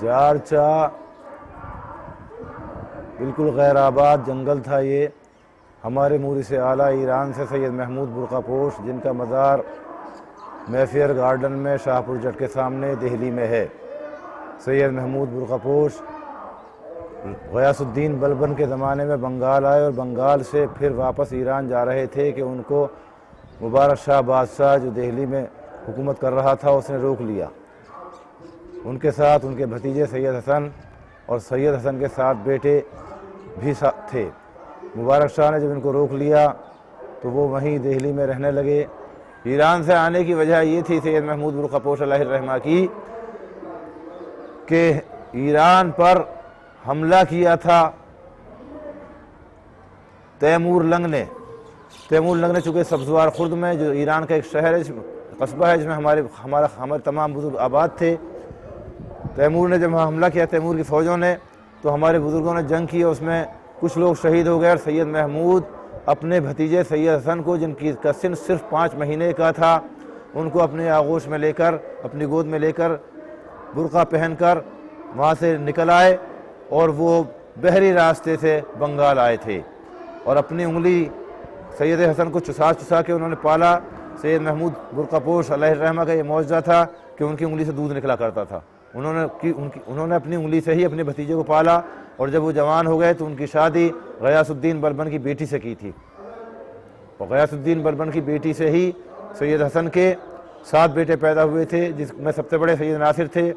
जारचा बिल्कुल गैर आबाद जंगल था। ये हमारे मूरी से आला ईरान से सैयद महमूद बुरकापोश, जिनका मज़ार मैफेयर गार्डन में शाहपुर जट के सामने दिल्ली में है। सैयद महमूद बुरकापोश गयासुद्दीन बलबन के ज़माने में बंगाल आए और बंगाल से फिर वापस ईरान जा रहे थे कि उनको मुबारक शाह बादशाह जो दिल्ली में हुकूमत कर रहा था उसने रोक लिया। उनके साथ उनके भतीजे सैयद हसन और सैयद हसन के 7 बेटे भी थे। मुबारक शाह ने जब इनको रोक लिया तो वो वहीं दिल्ली में रहने लगे। ईरान से आने की वजह ये थी सैयद महमूद बुरकापोश अलैहिर्रहमा की कि ईरान पर हमला किया था तैमूर लंग ने। चूँकि सब्ज़वार खुर्द में जो ईरान का एक शहर है, कस्बा है, जिसमें हमारे तमाम बुजुर्ग आबाद थे। तैमूर ने जब हमला किया, तैमूर की फ़ौजों ने, तो हमारे बुज़ुर्गों ने जंग की, उसमें कुछ लोग शहीद हो गए। और सैयद महमूद अपने भतीजे सैयद हसन को, जिनकी का सिन सिर्फ 5 महीने का था, उनको अपने आगोश में लेकर, अपनी गोद में लेकर, बुर्का पहनकर वहाँ से निकल आए और वो बहरी रास्ते से बंगाल आए थे। और अपनी उंगली सैयद हसन को चुसा के उन्होंने पाला। सैयद महमूद बुरकापोश अलैहिर्रहमा का ये मौजज़ा था कि उनकी उंगली से दूध निकला करता था। उन्होंने अपनी उंगली से ही अपने भतीजे को पाला और जब वो जवान हो गए तो उनकी शादी गयासुद्दीन बलबन की बेटी से की थी। और गयासुद्दीन बलबन की बेटी से ही सैयद हसन के 7 बेटे पैदा हुए थे, जिसमें सबसे बड़े सैयद नासिर थे।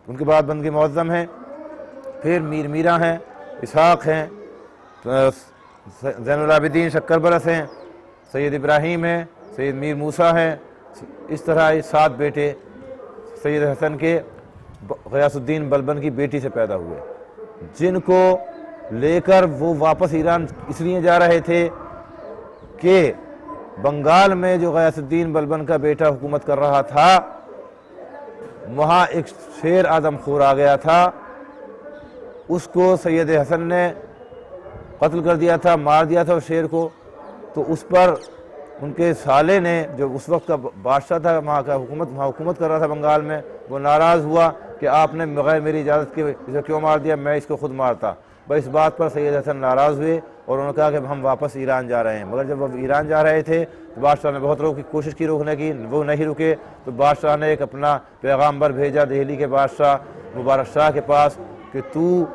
उनके बाद बंदगी मुअज़्ज़म हैं, फिर मीर मीरा हैं, इसहाक़ हैं, ज़ैनुल आबिदीन शक्करबरस हैं, सैयद इब्राहीम हैं, सैयद मीर मूसा हैं। इस तरह ये 7 बेटे सैयद हसन के गयासुद्दीन बलबन की बेटी से पैदा हुए, जिनको लेकर वो वापस ईरान इसलिए जा रहे थे कि बंगाल में जो गयासुद्दीन बलबन का बेटा हुकूमत कर रहा था, वहाँ एक शेर आदमखोर आ गया था। उसको सैयद हसन ने कत्ल कर दिया था, मार दिया था उस शेर को। तो उस पर उनके साले ने, जो उस वक्त का बादशाह था, वहाँ हुकूमत कर रहा था बंगाल में, वो नाराज़ हुआ कि आपने बगैर मेरी इजाज़त के इसे क्यों मार दिया, मैं इसको खुद मारता। बस इस बात पर सैयद हसन नाराज़ हुए और उन्होंने कहा कि हम वापस ईरान जा रहे हैं। मगर जब वो ईरान जा रहे थे तो बादशाह ने बहुत कोशिश की रोकने की, वो नहीं रुके। तो बादशाह ने एक अपना पैगाम्बर भेजा दिल्ली के बादशाह मुबारक शाह के पास कि तू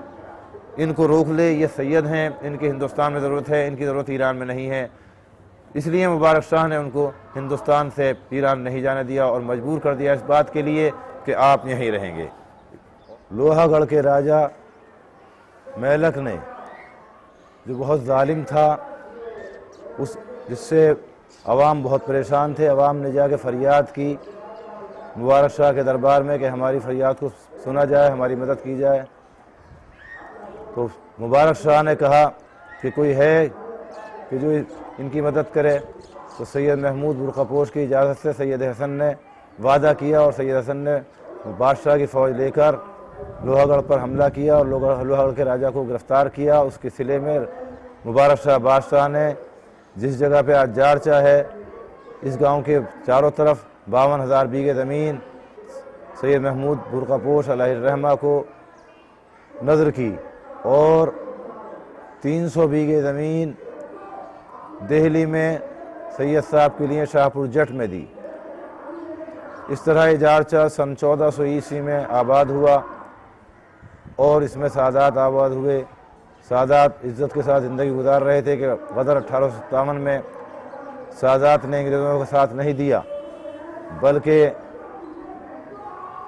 इनको रोक ले, ये सैयद हैं, इनकी हिंदुस्तान में ज़रूरत है, इनकी ज़रूरत ईरान में नहीं है। इसलिए मुबारक शाह ने उनको हिंदुस्तान से ईरान नहीं जाने दिया और मजबूर कर दिया इस बात के लिए कि आप यहीं रहेंगे। लोहागढ़ के राजा मेलक ने, जो बहुत जालिम था, जिससे अवाम बहुत परेशान थे, अवाम ने जाके फरियाद की मुबारक शाह के दरबार में कि हमारी फरियाद को सुना जाए, हमारी मदद की जाए। तो मुबारक शाह ने कहा कि कोई है कि जो इनकी मदद करे। तो सैयद महमूद बुरकापोश की इजाज़त से सैयद हसन ने वादा किया और सैयद हसन ने बादशाह की फ़ौज लेकर लोहागढ़ पर हमला किया और लोहागढ़ के राजा को गिरफ़्तार किया। उसके सिले में मुबारक शाह बादशाह ने, जिस जगह पे आज जारचा है, इस गांव के चारों तरफ 52,000 बीघे ज़मीन सैयद महमूद बुरकापोश अलैहिर्रहमा को नज़र की और 300 बीघे ज़मीन दिल्ली में सैयद साहब के लिए शाहपुर जट में दी। इस तरह ये जारचा सन 1400 ईस्वी में आबाद हुआ और इसमें सादात आबाद हुए। सादात इज़्ज़त के साथ ज़िंदगी गुजार रहे थे कि गदर 1857 में सादात ने अंग्रेज़ों का साथ नहीं दिया, बल्कि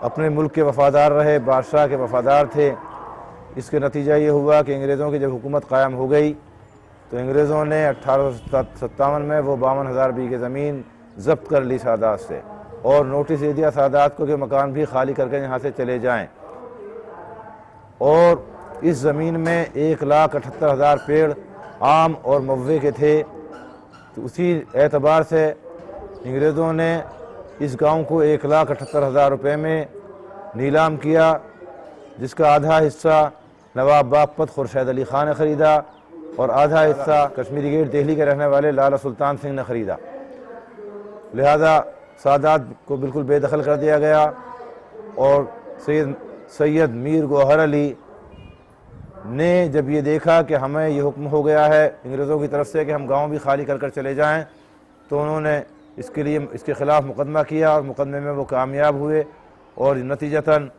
अपने मुल्क के वफ़ादार रहे, बादशाह के वफ़ादार थे। इसके नतीजा ये हुआ कि अंग्रेज़ों की जब हुकूमत कायम हो गई तो अंग्रेज़ों ने 1857 में वो 52,000 बीघे ज़मीन ज़ब्त कर ली सादात से और नोटिस दे दिया सादात को कि मकान भी खाली करके यहाँ से चले जाएं। और इस ज़मीन में 1,78,000 पेड़ आम और मव्वे के थे। तो उसी एतबार से अंग्रेज़ों ने इस गांव को 1,78,000 रुपये में नीलाम किया, जिसका आधा हिस्सा नवाब बागपत खुर्शीद अली ख़ान ने ख़रीदा और आधा हिस्सा कश्मीरी गेट दिल्ली के रहने वाले लाला सुल्तान सिंह ने ख़रीदा। लिहाजा सादात को बिल्कुल बेदखल कर दिया गया और सैयद सैयद मीर गौहर अली ने जब ये देखा कि हमें ये हुक्म हो गया है अंग्रेज़ों की तरफ से कि हम गांव भी खाली कर कर चले जाएं, तो उन्होंने इसके लिए इसके ख़िलाफ़ मुकदमा किया और मुकदमे में वो कामयाब हुए और नतीजतन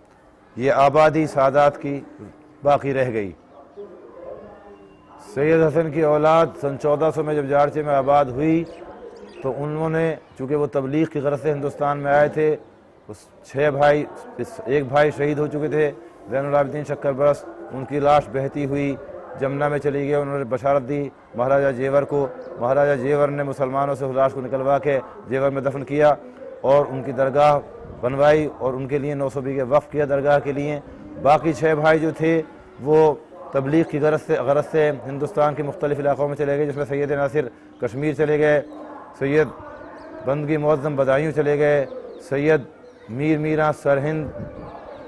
ये आबादी सादात की बाकी रह गई। सैयद हसन की औलाद सन 1400 में जब जारचे में आबाद हुई तो उन्होंने, चूँकि वो तबलीग की गरज से हिंदुस्तान में आए थे, उस 6 भाई, एक भाई शहीद हो चुके थे ज़ैनुल आबिदीन शक्कर बरस, उनकी लाश बहती हुई जमुना में चली गई। उन्होंने बशारत दी महाराजा जेवर को। महाराजा जेवर ने मुसलमानों से उस लाश को निकलवा के जेवर में दफन किया और उनकी दरगाह बनवाई और उनके लिए 900 बीघे वक्फ किया दरगाह के लिए। बाकी 6 भाई जो थे वो तबलीग की गरज से हिंदुस्तान के मुख्तलिफ़ इलाक़ों में चले गए, जिसमें सैयद नासिर कश्मीर चले गए, सैयद बंदगी मुअज़्ज़म बदायूं चले गए, सैयद मीर मीरां सरहिंद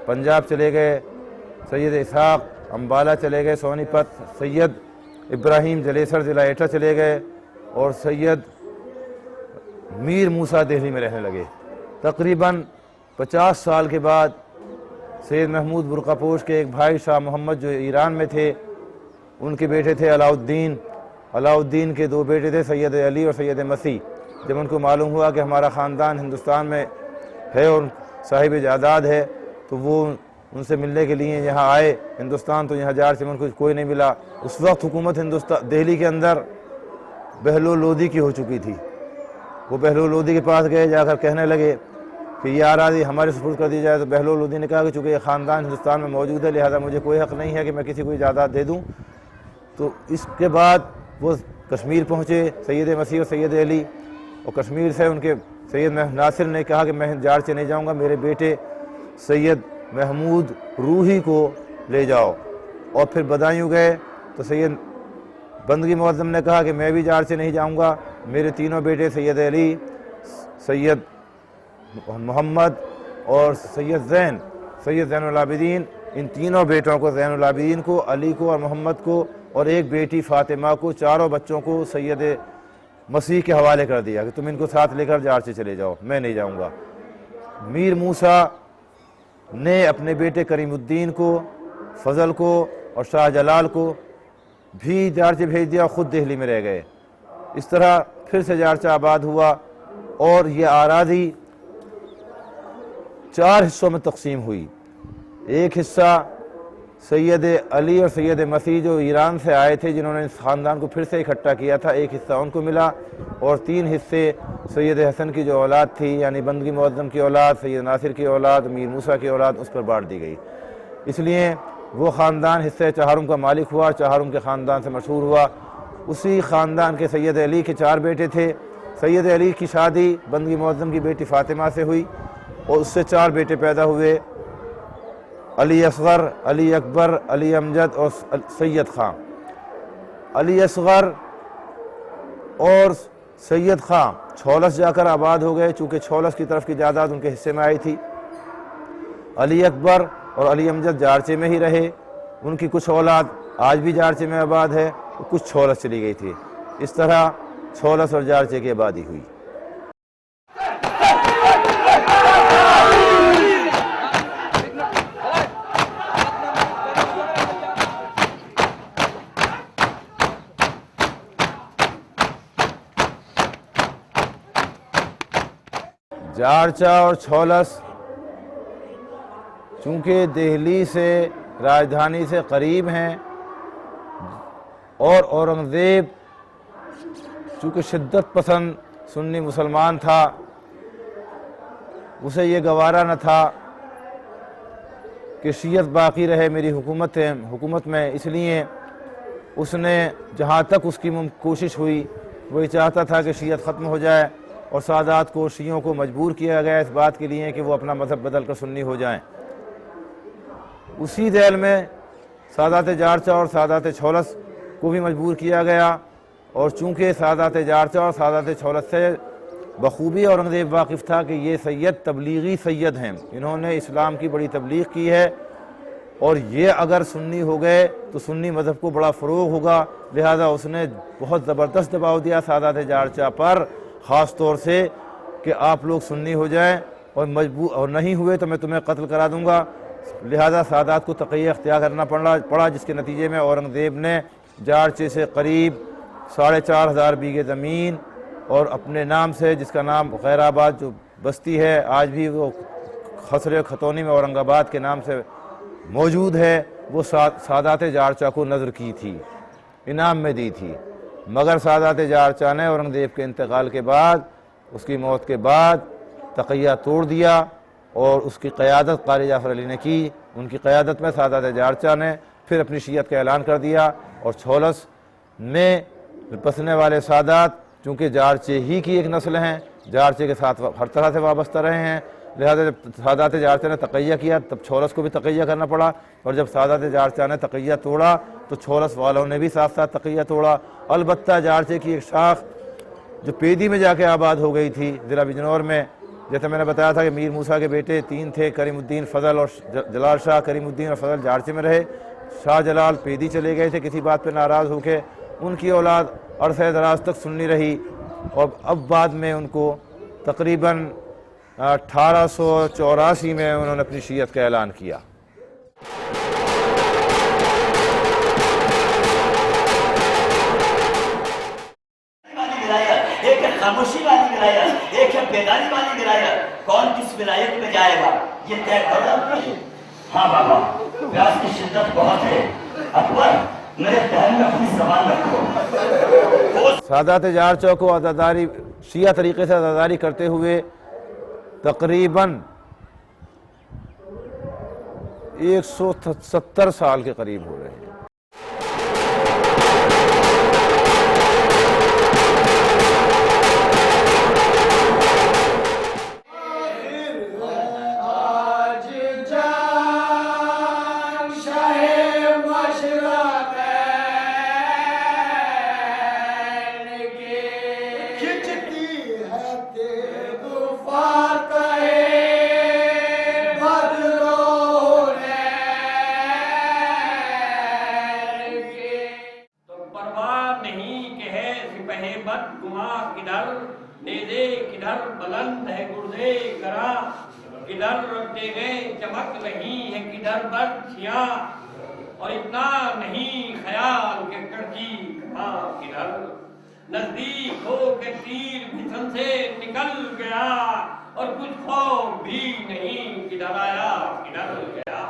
पंजाब चले गए, सैयद इसहाक़ अम्बाला चले गए सोनीपत, सैयद इब्राहीम जलेसर ज़िला एटा चले गए और सैयद मीर मूसा दिल्ली में रहने लगे। तकरीबन 50 साल के बाद सैयद महमूद बुरकापोश के एक भाई शाह मोहम्मद जो ईरान में थे, उनके बेटे थे अलाउद्दीन। अलाउद्दीन के 2 बेटे थे सैयद अली और सैयद मसीह। जब उनको मालूम हुआ कि हमारा ख़ानदान हिंदुस्तान में है और साहिब जायदाद है, तो वो उनसे मिलने के लिए यहाँ आए हिंदुस्तान। तो यहाँ जारचे में उनको कोई नहीं मिला। उस वक्त हुकूमत हिंदुस्तान दिल्ली के अंदर बहलोल लोदी की हो चुकी थी। वो बहलोल लोदी के पास गए, जाकर कहने लगे कि ये आराज़ी हमारे सुपुर्द कर दी जाए। तो बहलोल लोदी ने कहा कि चूँकि ये ख़ानदान हिंदुस्तान में मौजूद है, लिहाजा मुझे कोई हक़ नहीं है कि मैं किसी को इजाज़त दे दूँ। तो इसके बाद वो कश्मीर पहुँचे सैयद मसीह और सैयद अली, और कश्मीर से उनके सैयद नासिर ने कहा कि मैं जारचे नहीं जाऊँगा, मेरे बेटे सैयद महमूद रूही को ले जाओ। और फिर बदायूं गए तो सैयद बंदगी मुअज़्ज़म ने कहा कि मैं भी जारचे नहीं जाऊँगा, मेरे तीनों बेटे सैयद अली, सैयद मोहम्मद और सैयद ज़ैनुल आबिदीन, इन तीनों बेटों को, ज़ैनुल आबिदीन को, अली को और मोहम्मद को और एक बेटी फ़ातिमा को, चारों बच्चों को सैयद मसीह के हवाले कर दिया कि तुम इनको साथ लेकर जारचे चले जाओ, मैं नहीं जाऊँगा। मीर मूसा ने अपने बेटे करीमुद्दीन को, फजल को और शाहजलाल को भी जारचे भेज दिया, खुद दिल्ली में रह गए। इस तरह फिर से जारचा आबाद हुआ और ये आराज़ी 4 हिस्सों में तकसीम हुई। एक हिस्सा सैयद अली और सैयद मसीह जो ईरान से आए थे, जिन्होंने इस ख़ानदान को फिर से इकट्ठा किया था, एक हिस्सा उनको मिला और 3 हिस्से सैयद हसन की जो औलाद थी, यानी बंदगी मुअज़्ज़म की औलाद, सैयद नासिर की औलाद, मीर मूसा की औलाद, उस पर बांट दी गई। इसलिए वो ख़ानदान हिस्से चहारुम का मालिक हुआ, चहारुम के ख़ानदान से मशहूर हुआ। उसी ख़ानदान के सैयद अली के 4 बेटे थे। सैयद अली की शादी बंदगी मुअज़्ज़म की बेटी फ़ातिमा से हुई और उससे 4 बेटे पैदा हुए, अली असगर, अली अकबर, अली अमजद और सैयद खां। अली असगर और सैयद खां छौलस जाकर आबाद हो गए, चूँकि छौलस की तरफ की जायदाद उनके हिस्से में आई थी। अली अकबर और अली अमजद जारचे में ही रहे। उनकी कुछ औलाद आज भी जारचे में आबाद है, कुछ छौलस चली गई थी। इस तरह छौलस और जारचे की आबादी हुई। जारचा और छौलस चूँकि दिल्ली से, राजधानी से करीब हैं और औरंगज़ेब चूँकि शिद्दत पसंद सुन्नी मुसलमान था, उसे ये गवारा न था कि शियत बाकी रहे मेरी हुकूमत में। इसलिए उसने जहाँ तक उसकी कोशिश हुई वही चाहता था कि शियत ख़त्म हो जाए और सादात को, शियों को मजबूर किया गया इस बात के लिए कि वो अपना मज़हब बदल कर सुन्नी हो जाएं। उसी दैल में सादात जारचा और सादात छौलस को भी मजबूर किया गया और चूँकि सादात जारचा और सादात छौलस से बखूबी औरंगज़ेब वाकिफ़ था कि ये सैयद तबलीगी सैयद हैं, इन्होंने इस्लाम की बड़ी तबलीग की है और ये अगर सुन्नी हो गए तो सुन्नी मज़हब को बड़ा फ़रोग़ होगा। लिहाजा उसने बहुत ज़बरदस्त दबाव दिया सादात जारचा पर, ख़ास तौर से कि आप लोग सुन्नी हो जाएं और नहीं हुए तो मैं तुम्हें कत्ल करा दूंगा। लिहाजा सादात को तक़िया अख्तियार करना पड़ा, जिसके नतीजे में औरंगज़ेब ने जारचे से करीब 4,500 बीघे ज़मीन और अपने नाम से, जिसका नाम खैराबाद जो बस्ती है आज भी वो खसरे खतौनी में औरंगाबाद के नाम से मौजूद है, वो सादात जारचा को नज़र की थी, इनाम में दी थी। मगर सादात जारचा ने औरंगज़ेब के इंतकाल के बाद, उसकी मौत के बाद तक़िया तोड़ दिया और उसकी क़यादत क़ारी जाफ़र अली ने की। उनकी क़यादत में सादात जारचा ने फिर अपनी शीयत का ऐलान कर दिया और छोलस में बसने वाले सादात चूँकि जारचे ही की एक नस्ल हैं, जारचे के साथ हर तरह से वाबस्ता रहे हैं, लिहाजा जब सादात जारचा ने तक़िया किया तब छोलस को भी तक़िया करना पड़ा, और जब सादात जारचा ने तक़िया तोड़ा तो छोलस वालों ने भी साथ साथ तक़िया तोड़ा। अलबत्ता जारचे की एक शाख जो पेदी में जाके आबाद हो गई थी ज़िला बिजनौर में, जैसे मैंने बताया था कि मीर मूसा के बेटे 3 थे, करीमुद्दीन फ़ज़ल और जलाल शाह। करीमुद्दीन और फ़ज़ल जारचे में रहे, शाह जलाल पेदी चले गए थे किसी बात पर नाराज़ होकर, उनकी औलाद अरसे दराज तक सुन्नी रही और अब बाद में उनको तकरीबन 1884 में उन्होंने अपनी शीयत का ऐलान किया। एक है खामोशी वाली विलायत, एक है बेदारी वाली विलायत। कौन किस विलायत में जाएगा ये तय करो। हाँ बाबा, प्यास की शिद्दत बहुत है। अकबर, मेरे दहन में अपनी ज़बान रखो। सादात जारचा को अज़ादारी शिया तरीके से अज़ादारी करते हुए तकरीबन 170 साल के करीब हो रहे हैं। बुलंद है गुर्दे करा, किधर रखते गए चमक रही है किधर बर्छियां, और इतना नहीं ख्याल के कड़की कहाँ किधर। नजदीक हो के तीर बिछन से निकल गया, और कुछ खौफ भी नहीं किधर आया किधर गया।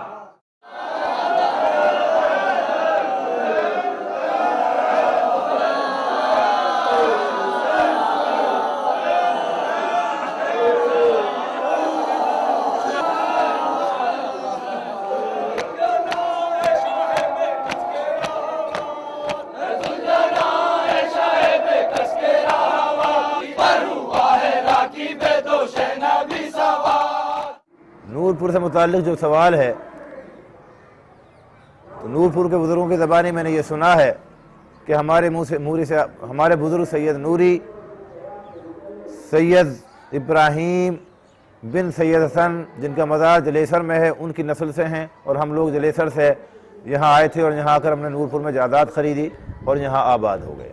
नूरपुर से मुताल्लिक़ जो सवाल है, तो नूरपुर के बुज़ुर्गों की ज़बानी मैंने ये सुना है कि हमारे मुँह से हमारे बुज़ुर्ग सैयद नूरी, सैयद इब्राहीम बिन सैयद हसन, जिनका मज़ार जलेसर में है, उनकी नस्ल से हैं, और हम लोग जलेसर से यहाँ आए थे और यहाँ आकर हमने नूरपुर में जायदाद ख़रीदी और यहाँ आबाद हो गए।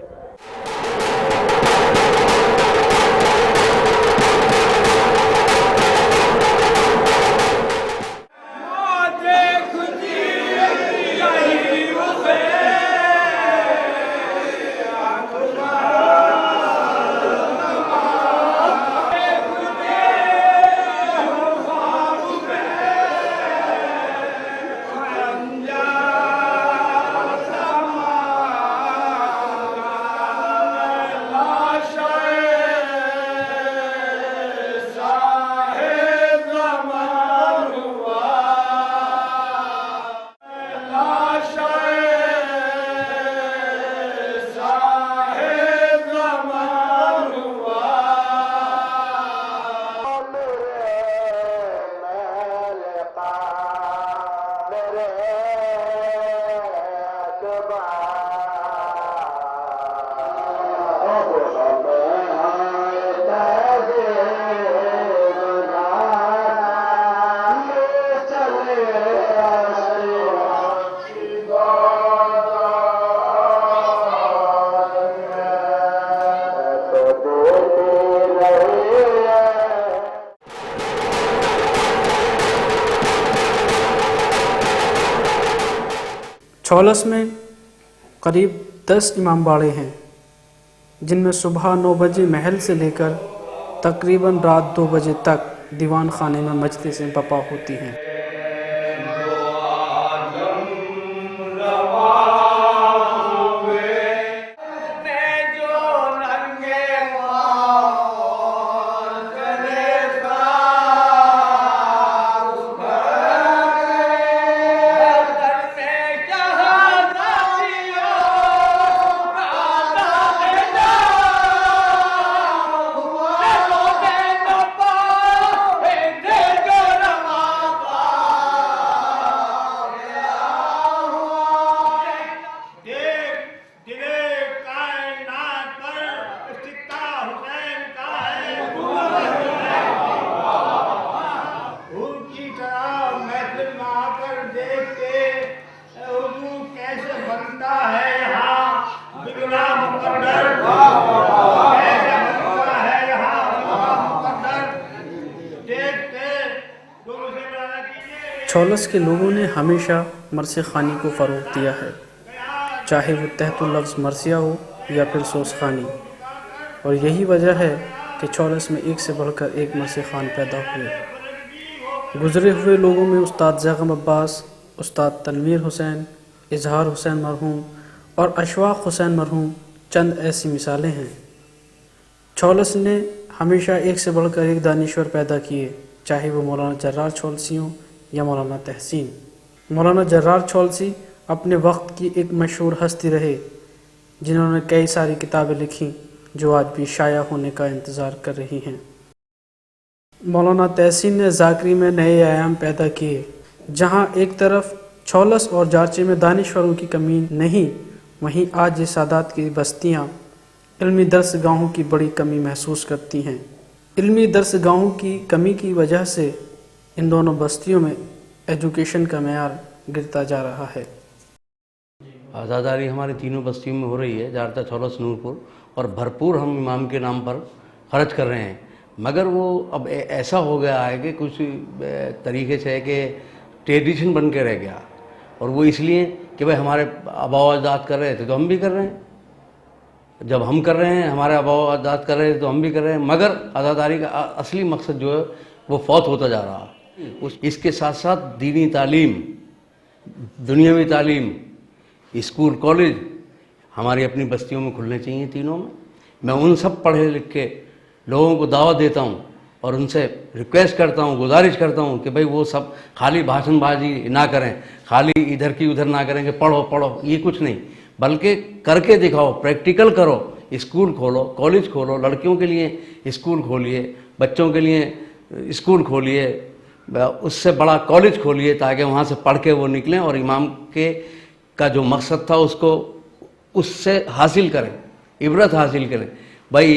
छौलस में करीब 10 इमाम बाड़े हैं, जिनमें सुबह 9 बजे महल से लेकर तकरीबन रात 2 बजे तक दीवान खाने में मजलिसें बपा होती हैं। छौलस के लोगों ने हमेशा मरसे खानी को फ़रोग़ दिया है, चाहे वो तहतुल लफ्ज़ मरसिया हो या फिर सोस खानी, और यही वजह है कि छौलस में एक से बढ़कर एक मरसे खान पैदा हुए। गुज़रे हुए लोगों में उस्ताद ज़ैग़म अब्बास, उस्ताद तनवीर हुसैन, इजहार हुसैन मरहूम और अशवाक़ हुसैन मरहूम चंद ऐसी मिसालें हैं। छौलस ने हमेशा एक से बढ़कर एक दानिश्वर पैदा किए, चाहे वो मौलाना जर्रार छौलसी हों या मौलाना तहसीन। मौलाना जर्रार छौलसी अपने वक्त की एक मशहूर हस्ती रहे, जिन्होंने कई सारी किताबें लिखी जो आज भी शाया होने का इंतज़ार कर रही हैं। मौलाना तहसीन ने ज़ाकरी में नए आयाम पैदा किए, जहां एक तरफ छौलस और जारचे में दानिश्वरों की कमी नहीं, वहीं आज ये सादात की बस्तियां इल्मी दर्सगाहों की बड़ी कमी महसूस करती हैं। इल्मी दर्सगाहों की कमी की वजह से इन दोनों बस्तियों में एजुकेशन का मेयार गिरता जा रहा है। आज़ादारी हमारी तीनों बस्तियों में हो रही है, जारता, छौलस, नूरपुर, और भरपूर हम इमाम के नाम पर खर्च कर रहे हैं। मगर वो अब ऐसा हो गया है कि कुछ तरीके से कि ट्रेडिशन बन के रह गया, और वो इसलिए कि भाई हमारे आबा अजदाद कर रहे थे तो हम भी कर रहे हैं, जब हम कर रहे हैं हमारे आबा अजदाद कर रहे थे तो हम भी कर रहे हैं। मगर आज़ादारी का असली मकसद जो है वो फौत होता जा रहा है। इसके साथ साथ दीनी तालीम, दुनियावी तालीम, स्कूल, कॉलेज हमारी अपनी बस्तियों में खुलने चाहिए तीनों में। मैं उन सब पढ़े लिख के लोगों को दावत देता हूँ और उनसे रिक्वेस्ट करता हूँ, गुजारिश करता हूँ कि भाई वो सब खाली भाषणबाजी ना करें, खाली इधर की उधर ना करें कि पढ़ो पढ़ो, ये कुछ नहीं, बल्कि करके दिखाओ, प्रैक्टिकल करो। स्कूल खोलो, कॉलेज खोलो, लड़कियों के लिए स्कूल खोलिए, बच्चों के लिए स्कूल खोलिए, उससे बड़ा कॉलेज खोलिए, ताकि वहाँ से पढ़ के वो निकलें और इमाम के का जो मकसद था उसको उससे हासिल करें, इबरत हासिल करें। भाई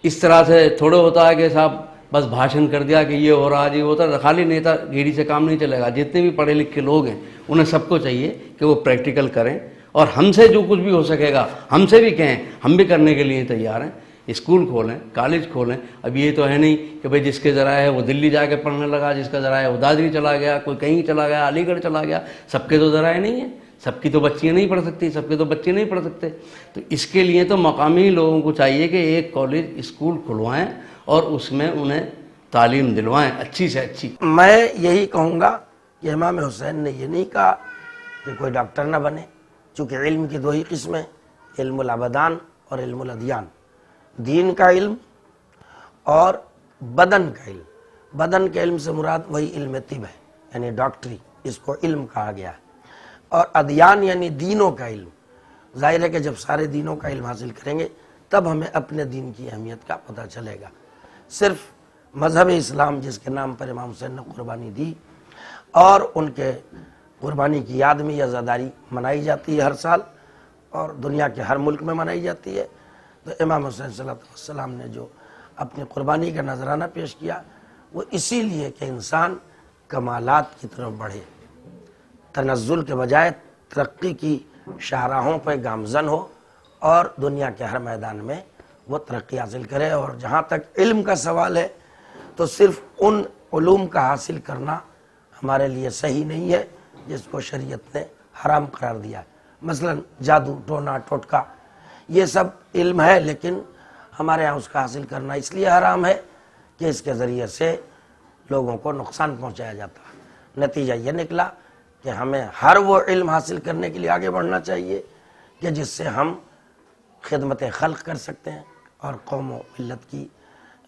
इस तरह से थोड़ा होता है कि साहब बस भाषण कर दिया कि ये हो रहा जी होता है, खाली नेता गिरी से काम नहीं चलेगा। जितने भी पढ़े लिखे लोग हैं उन्हें सबको चाहिए कि वो प्रैक्टिकल करें, और हमसे जो कुछ भी हो सकेगा हमसे भी कहें, हम भी करने के लिए तैयार हैं। स्कूल खोलें, कॉलेज खोलें। अब ये तो है नहीं कि भाई जिसके ज़रा है वो दिल्ली जाके पढ़ने लगा, जिसका ज़रा है वो दादरी चला गया, कोई कहीं चला गया, अलीगढ़ चला गया। सबके तो ज़रा नहीं है, सबकी तो बच्चियाँ नहीं पढ़ सकती, सबके तो बच्चे नहीं पढ़ सकते। तो इसके लिए तो मकामी लोगों को चाहिए कि एक कॉलेज, स्कूल खुलवाएं और उसमें उन्हें तालीम दिलवाएं अच्छी से अच्छी। मैं यही कहूँगा कि इमाम हुसैन ने ये नहीं कहा कि कोई डॉक्टर ना बने, चूँकि इल्म की दो ही किस्में, इल्मुल अबदान और इल्मुल अदियान। दीन का इल्म और बदन का इल्म। बदन के इल्म से मुराद वही इल्म तिब है, यानी डॉक्टरी, इसको इल्म कहा गया है। और अदियान यानी दीनों का इल्म। जाहिर है कि जब सारे दीनों का इल्म हासिल करेंगे तब हमें अपने दीन की अहमियत का पता चलेगा। सिर्फ मजहब इस्लाम जिसके नाम पर इमाम हुसैन ने कुर्बानी दी, और उनके कुर्बानी की याद में यह आज़ादारी मनाई जाती है हर साल, और दुनिया के हर मुल्क में मनाई जाती है। तो इमाम हुसैन सल्लल्लाहु अलैहि वसल्लम ने जो अपनी कुर्बानी का नजराना पेश किया वो इसीलिए कि इंसान कमालात की तरफ बढ़े, तनज़्ज़ुल के बजाय तरक्की की शाहराहों पर गामज़न हो, और दुनिया के हर मैदान में वो तरक्की हासिल करे। और जहाँ तक इल्म का सवाल है तो सिर्फ उन उलूम का हासिल करना हमारे लिए सही नहीं है जिसको शरीयत ने हराम करार दिया है। मसलन जादू, टोना, टोटका, ये सब इल्म है, लेकिन हमारे यहाँ उसका हासिल करना इसलिए हराम है कि इसके ज़रिए से लोगों को नुकसान पहुँचाया जाता है। नतीजा ये निकला कि हमें हर वो इल्म हासिल करने के लिए आगे बढ़ना चाहिए कि जिससे हम खिदमत खल्क कर सकते हैं और कौम व मिल्लत की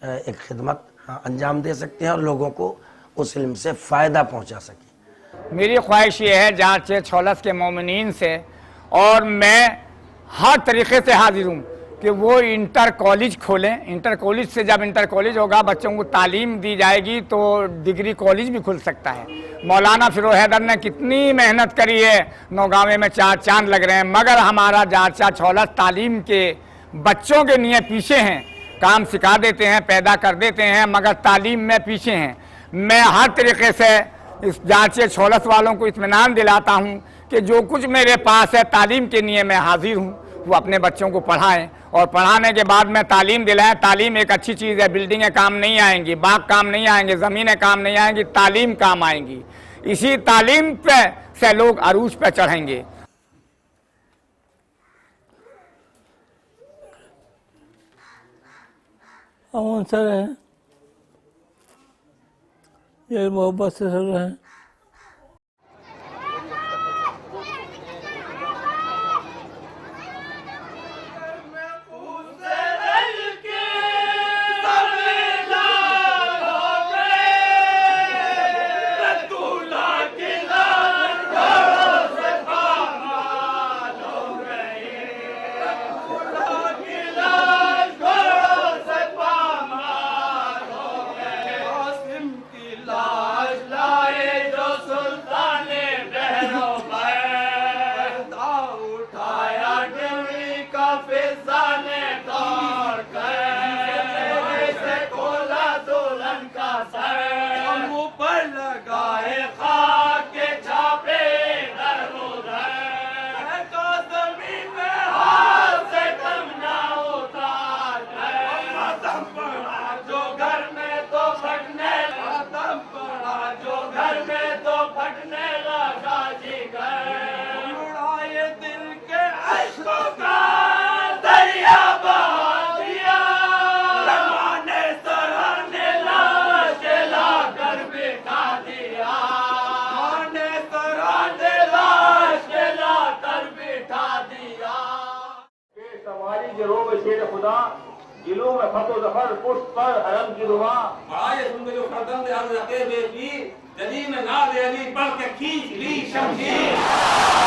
एक खिदमत अंजाम दे सकते हैं और लोगों को उस इल्म से फ़ायदा पहुँचा सकें। मेरी ख्वाहिश ये है जांच छोलस के मोमिनीन से, और मैं हर तरीके से हाजिर हूँ कि वो इंटर कॉलेज खोलें। इंटर कॉलेज से जब इंटर कॉलेज होगा, बच्चों को तालीम दी जाएगी, तो डिग्री कॉलेज भी खुल सकता है। मौलाना फिरोज हैदर ने कितनी मेहनत करी है, नौगांवे में 4 चांद लग रहे हैं, मगर हमारा जांचा छोलस तालीम के बच्चों के लिए पीछे हैं। काम सिखा देते हैं, पैदा कर देते हैं, मगर तालीम में पीछे हैं। मैं हर तरीके से इस जांचे छोलस वालों को इत्मीनान दिलाता हूँ कि जो कुछ मेरे पास है तालीम के लिए मैं हाजिर हूँ, वो अपने बच्चों को पढ़ाएं और पढ़ाने के बाद में तालीम दिलाएं। तालीम एक अच्छी चीज़ है, बिल्डिंगें काम नहीं आएंगी, बाग काम नहीं आएंगे, ज़मीनें काम नहीं आएंगी, तालीम काम आएंगी। इसी तालीम पे से लोग अरूज पे चढ़ेंगे। अमन से रहें, ये मोहब्बत से रहें। दिलों में फतो जफर पुष्प पर हरम की दुआ आए सुन जो फरदंद अर्ज के बेपी जली में नाद अली पढ़ के खींच ली शमशीर।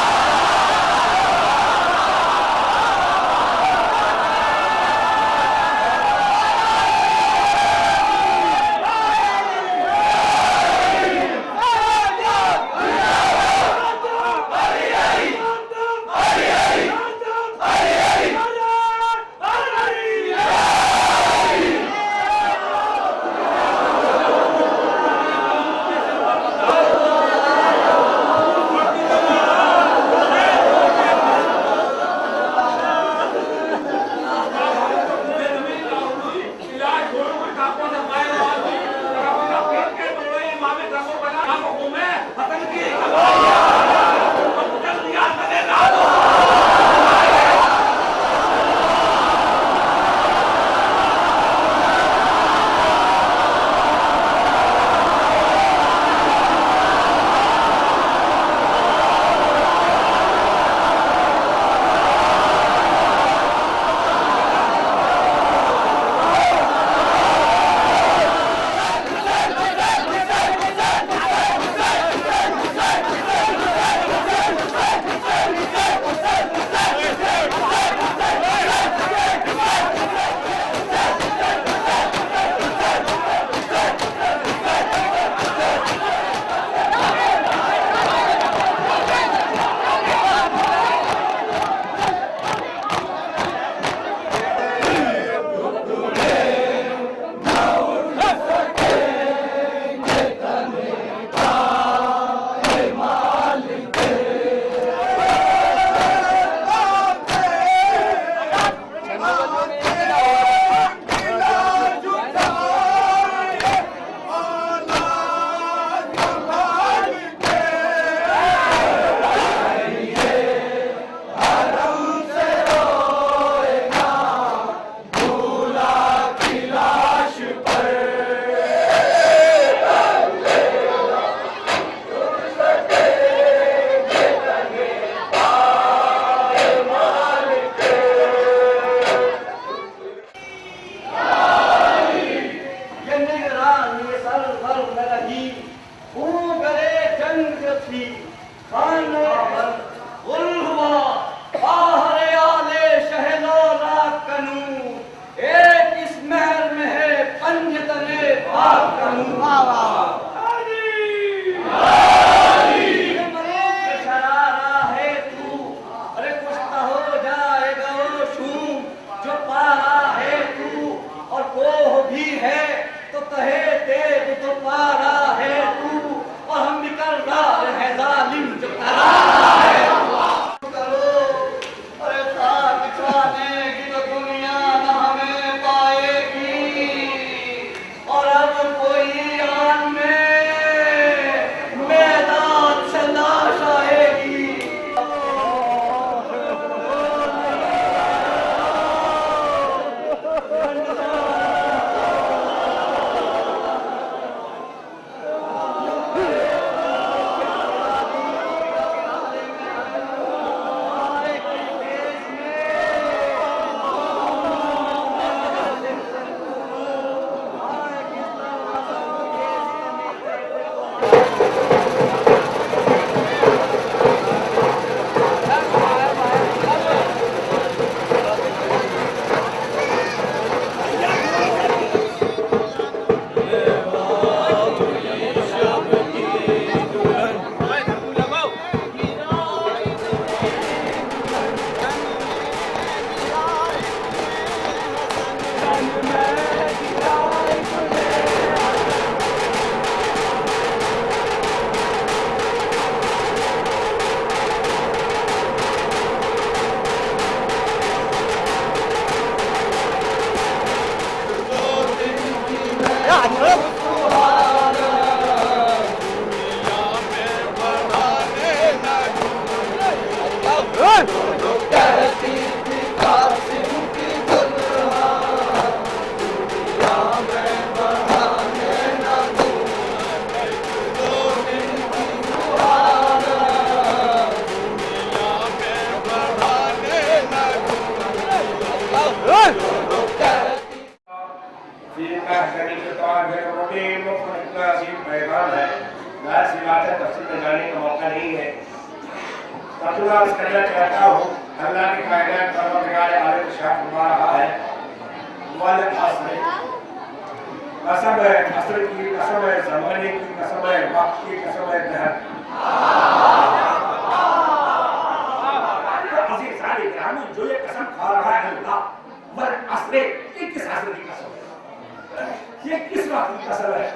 जंग थी खाने गुल हुआ आहरे आले शहलो राकनू एक इस महर में है पंजतने बाकनू शरारा है तू अरे कुछ तो हो जाएगा वो शूं जो पारा है तू और कोह भी है तो कहे तेज तो पारा है तू और हम निकल रहा है जालिम जो करा है करो अरे साथ छानेगी तो दुनिया न हमें पाएगी और अब कोई आन में मैदान से लाश आएगी पैगाम है सी बात है तफसील में जाने का मौका नहीं है। करना चाहता हूँ अल्लाह की कायनात परवरदिगार आलम शाह फरमा रहा है वल असर कसम है असर की कसम है ज़माने की कसम है वक्त की कसम है दहर जो ये कसम खा रहा है अल्लाह वल असर ये किस असर की कसम है ये किस वक्त की कसम है।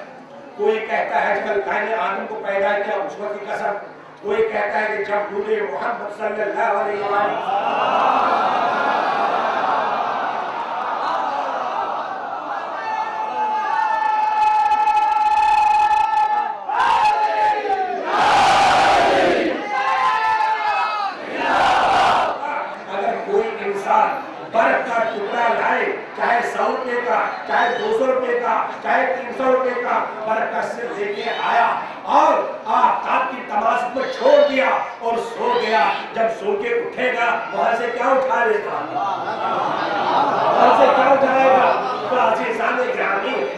कोई कहता है जब अल्लाह ने आदम को पैदा किया उस वक्त की कसम कोई कहता है कि जब नूरे मोहम्मद सल्लल्लाहु अलैहि वसल्लम चाहे 100 रुपए का चाहे 200 रुपए का चाहे 300 रुपए का बरकत से लेके आया और आफताब की तमाशा को छोड़ दिया और सो गया। जब सो के उठेगा वहां से क्या उठा लेगा वहां से क्या उठाएगा तो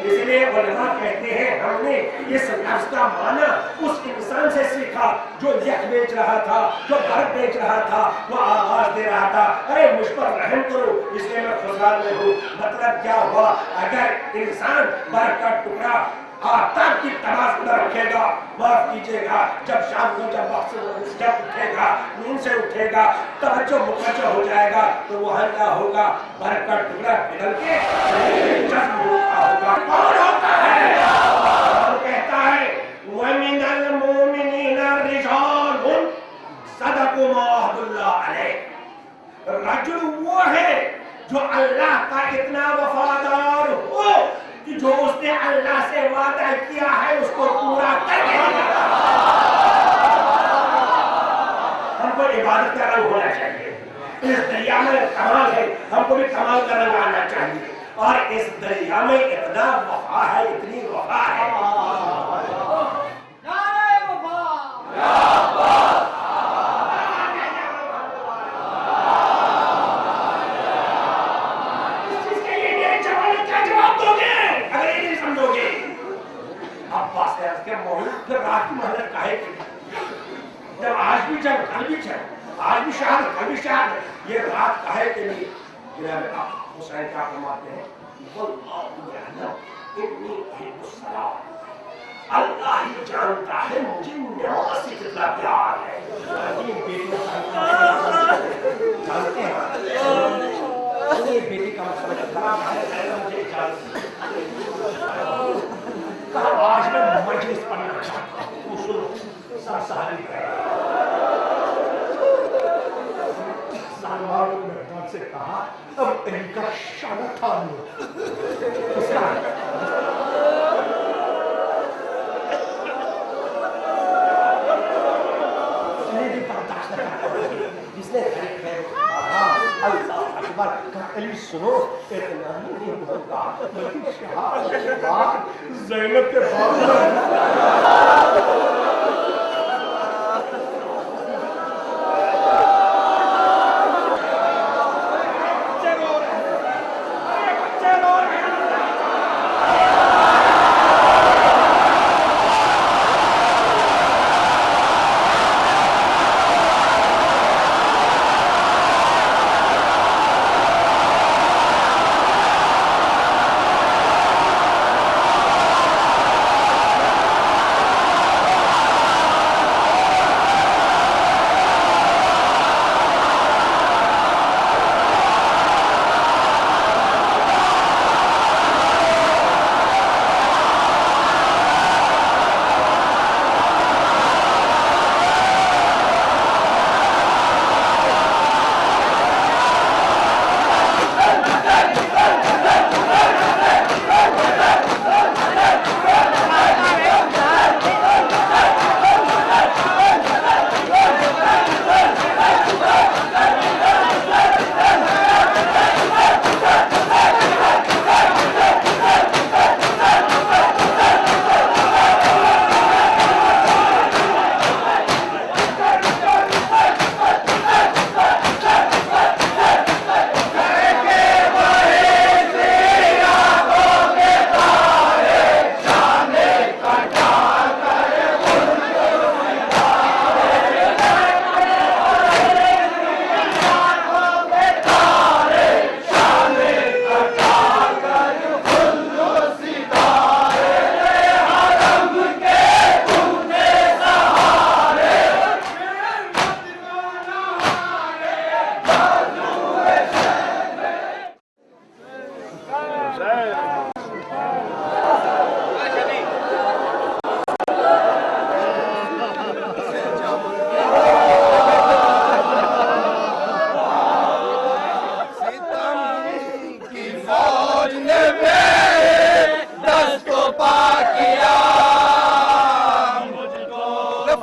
इसलिए उलमा कहते हैं हमने इस लफ्ज का माना उस इंसान से सीखा जो यह बेच रहा था जो घर बेच रहा था वो आवाज दे रहा था अरे मुझ पर रहम करो इसलिए मैं खुशहाल में हूँ। मतलब क्या हुआ अगर इंसान बर का टुकड़ा आफताब की तलाश में रखेगा माफ कीजिएगा जब शाम को जब उठेगा नींद से उठेगा तवज्जो मुकद्दर हो जाएगा तो वहां क्या होगा बर का टुकड़ा पिघल के जज्ब होगा। कौन होता है वो कहता है वमिनल मोमिनीना रिजालुन सदक़ु मा अहदुल्लाह अलैह रजुल वो है जो अल्लाह का इतना वफादार हो कि जो उसने अल्लाह से वादा किया है उसको पूरा करके हमको इबादत का रंग होना चाहिए। इस दरिया में कमाल है हमको भी कमाल का रंग आना चाहिए और इस दरिया में इतना वफा है इतनी वफा है फिर रात की मेहनत काहे की जब आज भी जब कल भी जब आज भी शहादत कल भी शहादत, ये रात काहे के लिए हुसैन क्या फरमाते हैं, अल्लाह ही जानता है मुझे नमाज से कितना प्यार है। जानते हैं ये बेटी का मसला मुझे आज मैं मजलिस पढ़ना चाहता हूँ, सुनो सलमान ने से कहा अब इनका शान था जिसने अल्लाह अकबर अली सुनो, इतना ही नहीं होगा बल्कि शहादत ज़ैनब के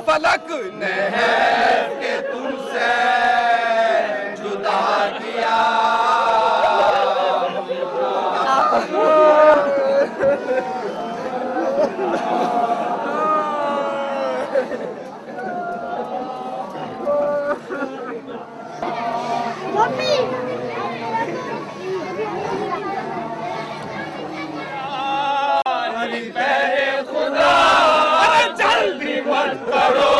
फलक ने है कि तुमसे जुदा किया। जल्दी मत करो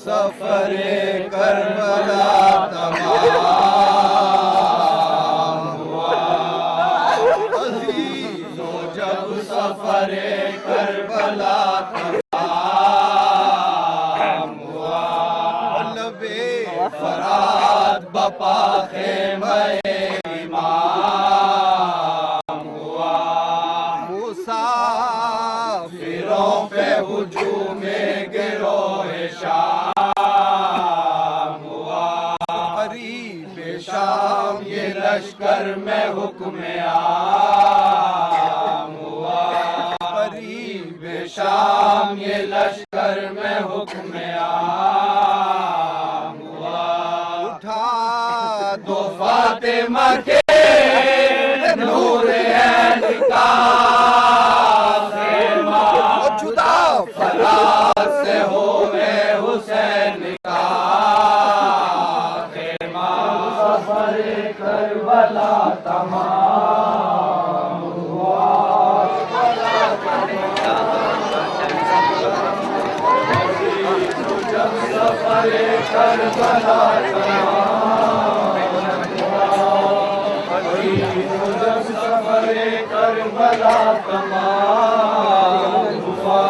सफरे करबला तमाम हुआ, अजीजों जब सफरे करबला तमाम हुआ, लबे फरात बपा खेमे इमाम हुआ, मुसाफिरों पे हुजूमे गिरोहे शाम हुआ, करीब शाम ये लश्कर में हुक्म आम हुआ, करीब शाम ये लश्कर में हुक्म आम हुआ, उठा दो फातिमा के नूर ऐन का खेमा, जुदा फराज से हो गए हुसैन का खेमा, सफरे करबला तमाम हुआ, जब सफरे करबला जब सफरे करबला तमाम हुआ,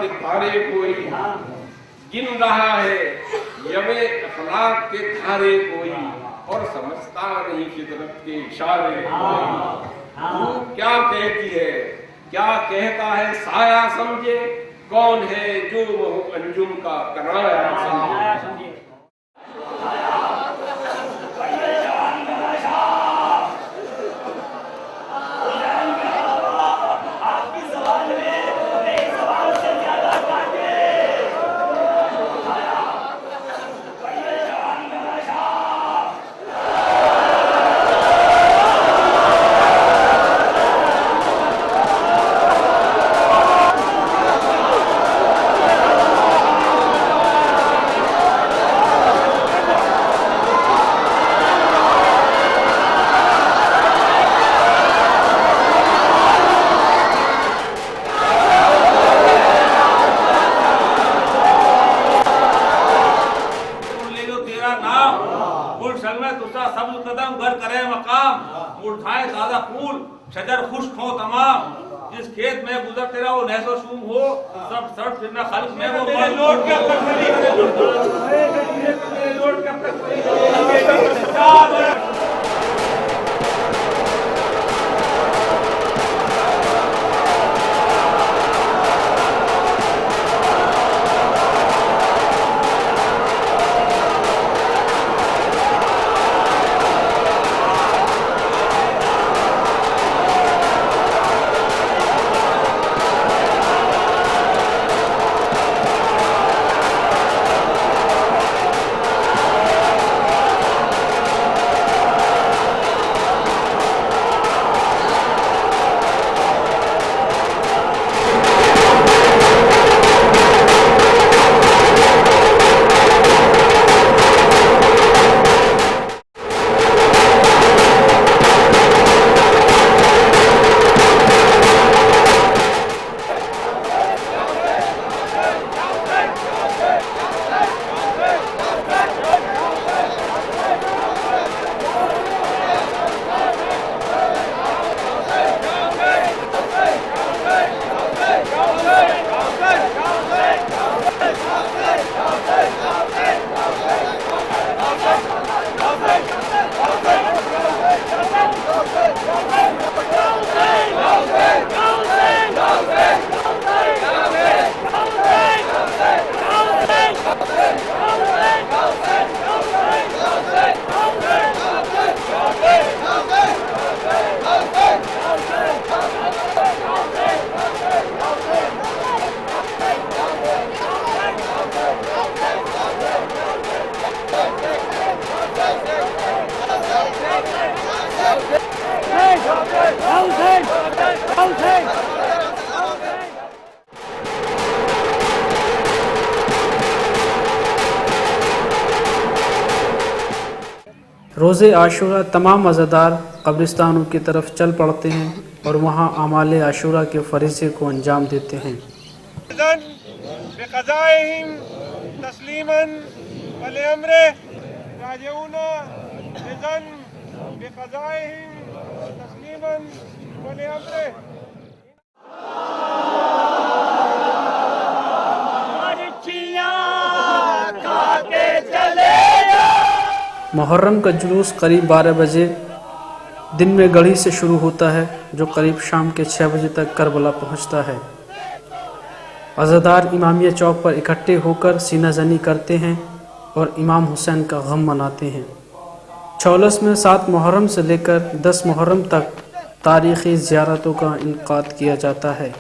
के धारे कोई, गिन रहा है यवे अखलाक के धारे कोई, और समझता नहीं फितरत के इशारे कोई। तू क्या कहती है, क्या कहता है साया समझे, कौन है जो वो अंजुम का कराया समझे। शजर खुश्क हो तमाम, जिस खेत में गुजर तेरा वो नहसो शूम हो, सब सड़ फिरना खल्क में वो लौट के रोज़े आशूरा तमाम अज़ादार कब्रिस्तानों की तरफ चल पड़ते हैं और वहाँ आमाले आशूरा के फ़रीज़े को अंजाम देते हैं। मुहर्रम का जुलूस करीब 12 बजे दिन में गढ़ी से शुरू होता है, जो करीब शाम के 6 बजे तक करबला पहुंचता है। अज़ादार इमामिया चौक पर इकट्ठे होकर सीना जनी करते हैं और इमाम हुसैन का गम मनाते हैं। छौलस में 7 मुहर्रम से लेकर 10 मुहर्रम तक तारीख़ी ज़ियारतों का इनक़ाद किया जाता है।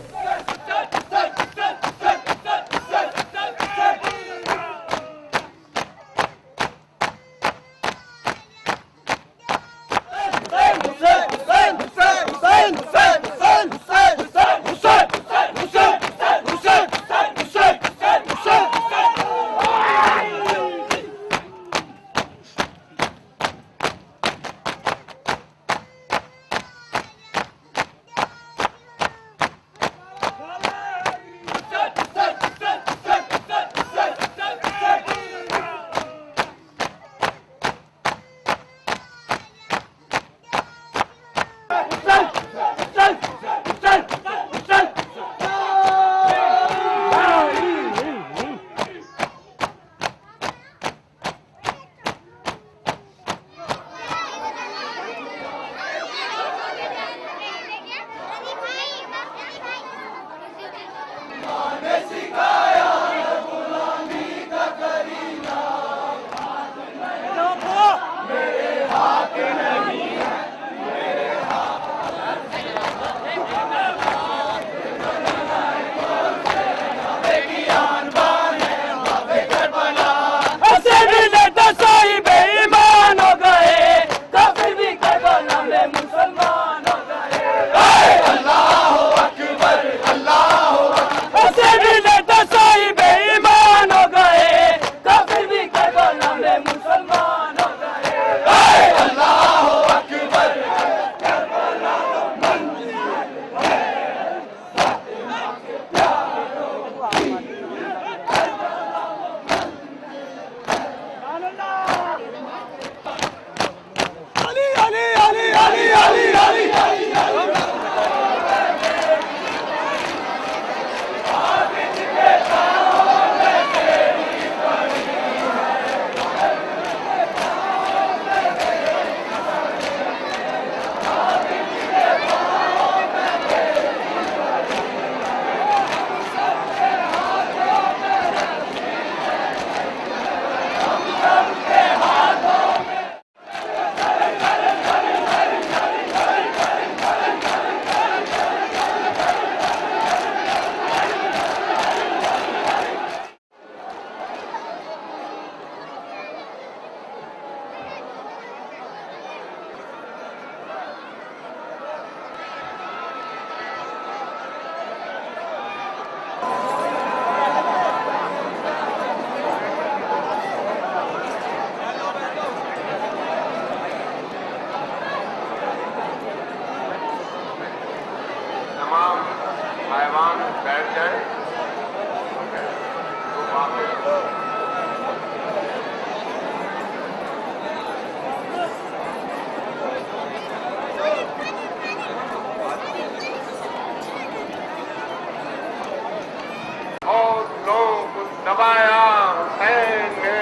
हौसलों को दबाया हुसैन ने,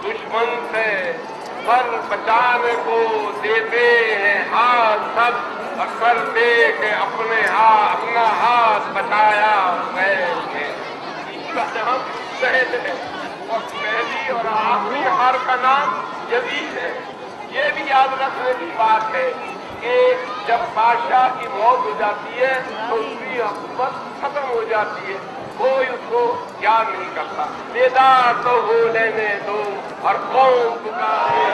दुश्मन से पर बचाने को देते हैं हाथ सब, अक्सर दे के अपना हाथ बचाया हुसैन ने। हम पहले और पहली और आखिरी हार का नाम यजीद है। ये भी याद रखने की बात है कि जब बादशाह की मौत हो जाती है तो उसकी हुकूमत खत्म हो जाती है, कोई उसको याद नहीं करता। बेदार तो हो लेने दो और कौन पुकारे।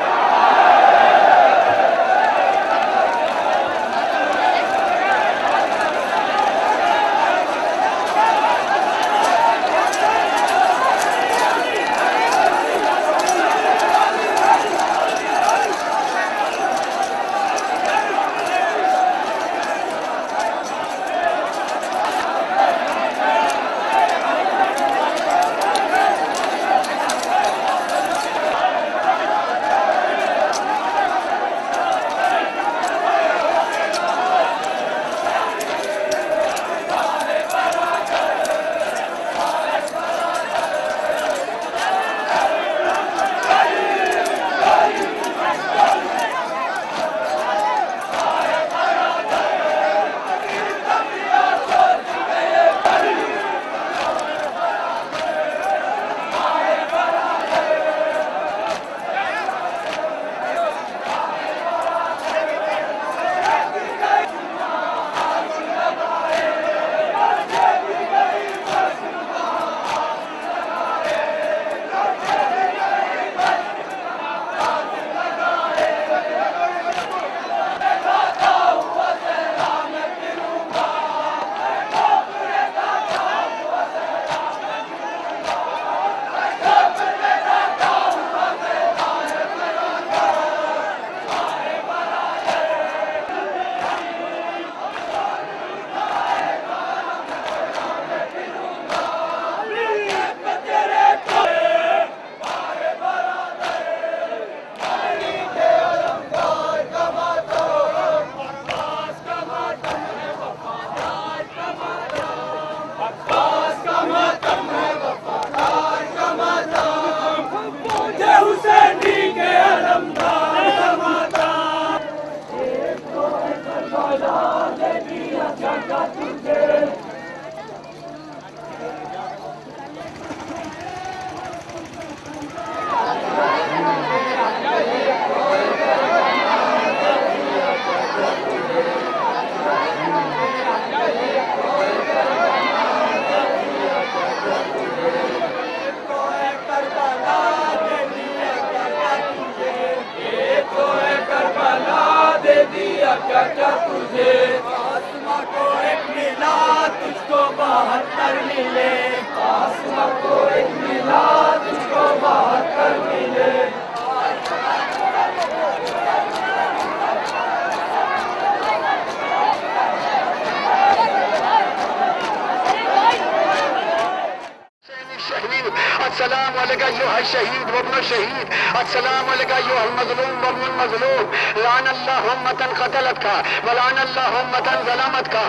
अस्सलाम वालेका अय्युहल शहीद वब्न शहीद, अस्सलाम वालेका अय्युहल मज़लूम वब्नुल मज़लूम, लान अल्लाह उम्मतन क़तलतका व लान अल्लाह उम्मतन ज़लमतका।